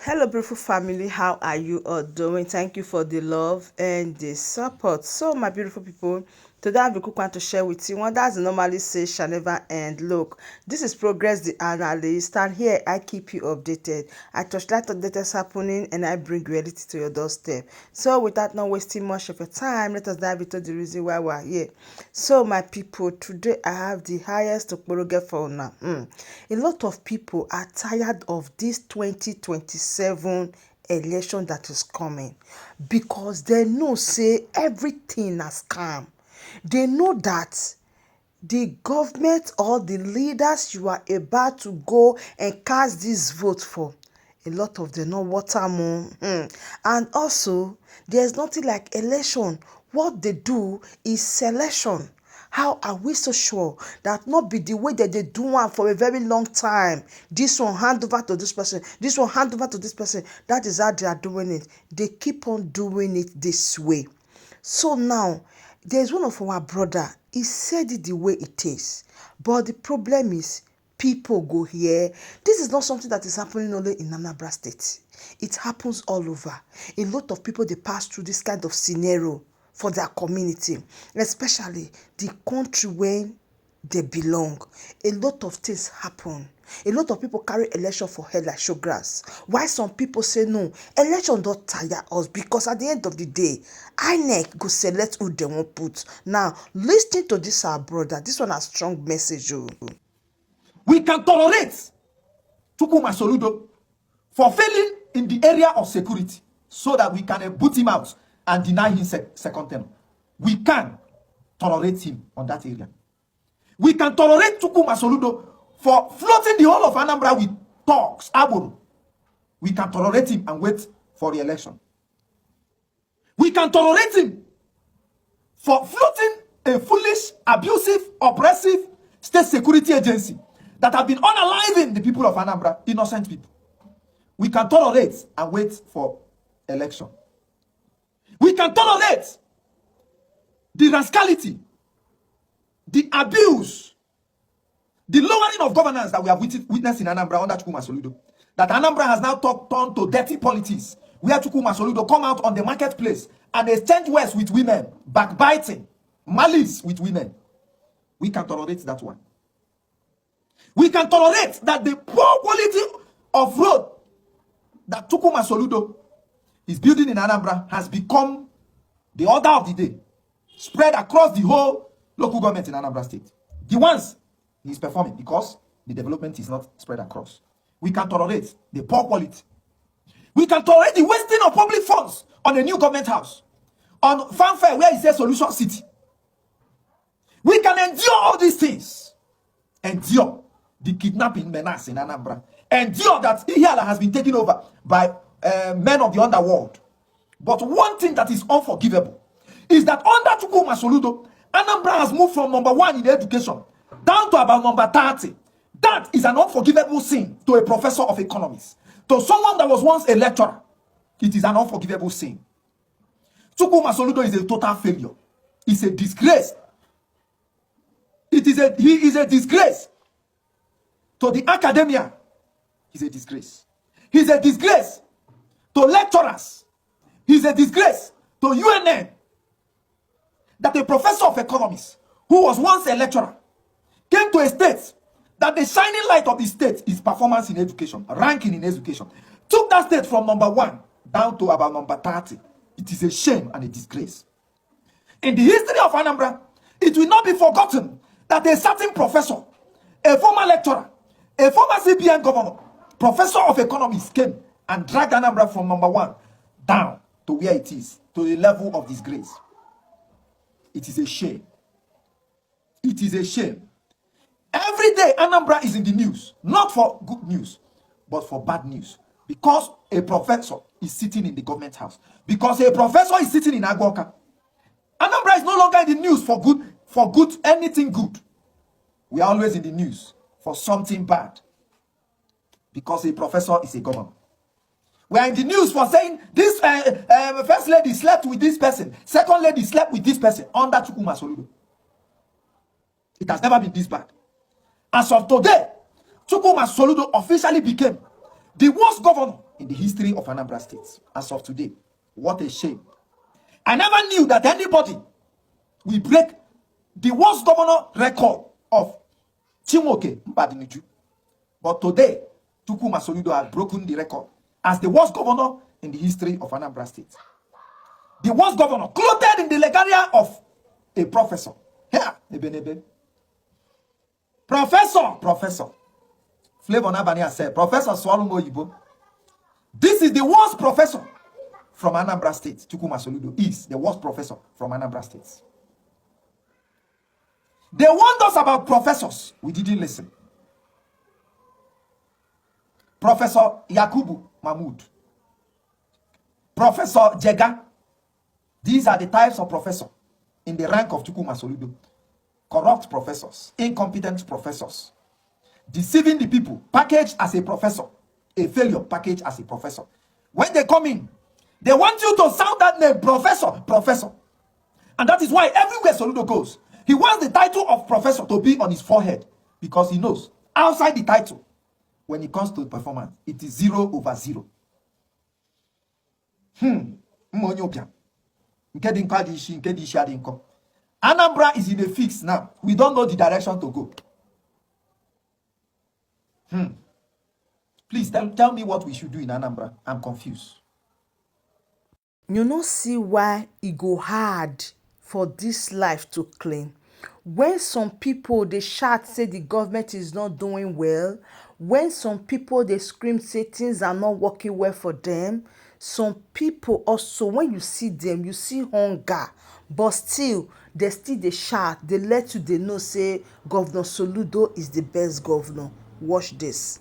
Hello, beautiful family. How are you all doing? Thank you for the love and the support. So, my beautiful people, today I have a quick one to share with you. One that's normally say shall never end. Look, this is Progress the Analyst, and here I keep you updated. I touch light on data happening and I bring reality to your doorstep. So, without not wasting much of your time, let us dive into the reason why we're here. So, my people, today I have the highest Okporoge for now. A lot of people are tired of this 2027 election that is coming because they know say everything na scam. They know that the government or the leaders you are about to go and cast this vote for, a lot of them no water more. And also, there's nothing like election. What they do is selection. How are we so sure that not be the way that they do one for a very long time? This one hand over to this person, this one hand over to this person. That is how they are doing it. They keep on doing it this way. So now, there's one of our brother. He said it the way it is. But the problem is, people go here. This is not something that is happening only in Anambra State. It happens all over. A lot of people, they pass through this kind of scenario for their community, especially the country where they belong. A lot of things happen. A lot of people carry election for head like show grass. Why some people say no, election don't tire us because at the end of the day, INEC go select who they won't put. Now, listening to this our brother, this one has strong message. We can tolerate Tukuma Soludo for failing in the area of security so that we can boot him out and deny him second term. We can tolerate him on that area. We can tolerate Tukuma Soludo for floating the whole of Anambra with talks, Aburu. We can tolerate him and wait for the election. We can tolerate him for floating a foolish, abusive, oppressive state security agency that have been unaliving the people of Anambra, innocent people. We can tolerate and wait for election. We can tolerate the rascality, the abuse, the lowering of governance that we have witnessed in Anambra under Chukwuma Soludo. That Anambra has now turned to dirty politics, where Chukwuma Soludo come out on the marketplace and exchange words with women, backbiting, malice with women. We can tolerate that one. We can tolerate that the poor quality of road that Chukwuma Soludo is building in Anambra has become the order of the day, spread across the whole local government in Anambra State. The ones he's performing because the development is not spread across. We can tolerate the poor quality. We can tolerate the wasting of public funds on a new government house, on fanfare where it says Solution City. We can endure all these things. Endure the kidnapping menace in Anambra. Endure that Ihiala has been taken over by men of the underworld. But one thing that is unforgivable is that under Chukwuma Soludo, Anambra has moved from number 1 in education down to about number 30. That is an unforgivable sin to a professor of economics. To someone that was once a lecturer, it is an unforgivable sin. Chukwuma Soludo is a total failure. It's a disgrace. He is a disgrace to the academia. He's a disgrace. He's a disgrace to lecturers. He's a disgrace to UNN. That a professor of economics who was once a lecturer came to a state that the shining light of the state is performance in education, ranking in education. Took that state from number 1 down to about number 30. It is a shame and a disgrace. In the history of Anambra, it will not be forgotten that a certain professor, a former lecturer, a former CBN governor, professor of economics came and dragged Anambra from number 1 down to where it is, to the level of disgrace. It is a shame. It is a shame. Every day Anambra is in the news, not for good news, but for bad news. Because a professor is sitting in the government house. Because a professor is sitting in Agwoka. Anambra is no longer in the news for good, anything good. We are always in the news for something bad. Because a professor is a governor. We are in the news for saying this first lady slept with this person, second lady slept with this person under Chukwuma Soludo. It has never been this bad. As of today, Chukwuma Soludo officially became the worst governor in the history of Anambra State as of today. What a shame. I never knew that anybody will break the worst governor record of Chimoke Mbadinuju. But today, Chukwuma Soludo has broken the record as the worst governor in the history of Anambra State. The worst governor, clothed in the legaria of a professor. Here, Ebenebe. Professor. Flavor Nabania said, Professor Swalungo Yibo. This is the worst professor from Anambra State. Chukwuma Soludo is the worst professor from Anambra State. They warned us about professors. We didn't listen. Professor Yakubu Mahmoud. Professor Jega. These are the types of professors in the rank of Chukwuma Soludo. Corrupt professors, incompetent professors, deceiving the people, packaged as a professor, a failure packaged as a professor. When they come in, they want you to sound that name, professor. And that is why everywhere Soludo goes, he wants the title of professor to be on his forehead, because he knows outside the title, when it comes to performance, it is 0/0. Anambra is in a fix now. We don't know the direction to go. Please tell me what we should do in Anambra. I'm confused. You no see why it go hard for this life to clean. When some people they shout say the government is not doing well, when some people they scream say things are not working well for them, some people also when you see them you see hunger, but still they shout, they let you they know say Governor Soludo is the best governor. Watch this.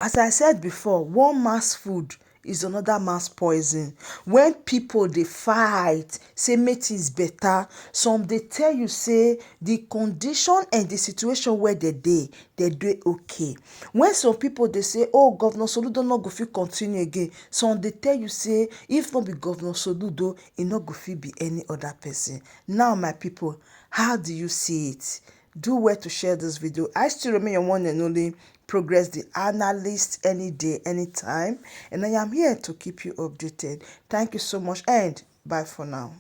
As I said before, one mass food is another mass poison. When people they fight, say mate is better, some they tell you say the condition and the situation where they do okay. When some people they say, oh, Governor Soludo not go fit continue again, some they tell you say if not be Governor Soludo, it not go fit be any other person. Now my people, how do you see it? Do well to share this video. I still remain your one and only Progress the Analyst, any day, anytime, and I am here to keep you updated. Thank you so much and bye for now.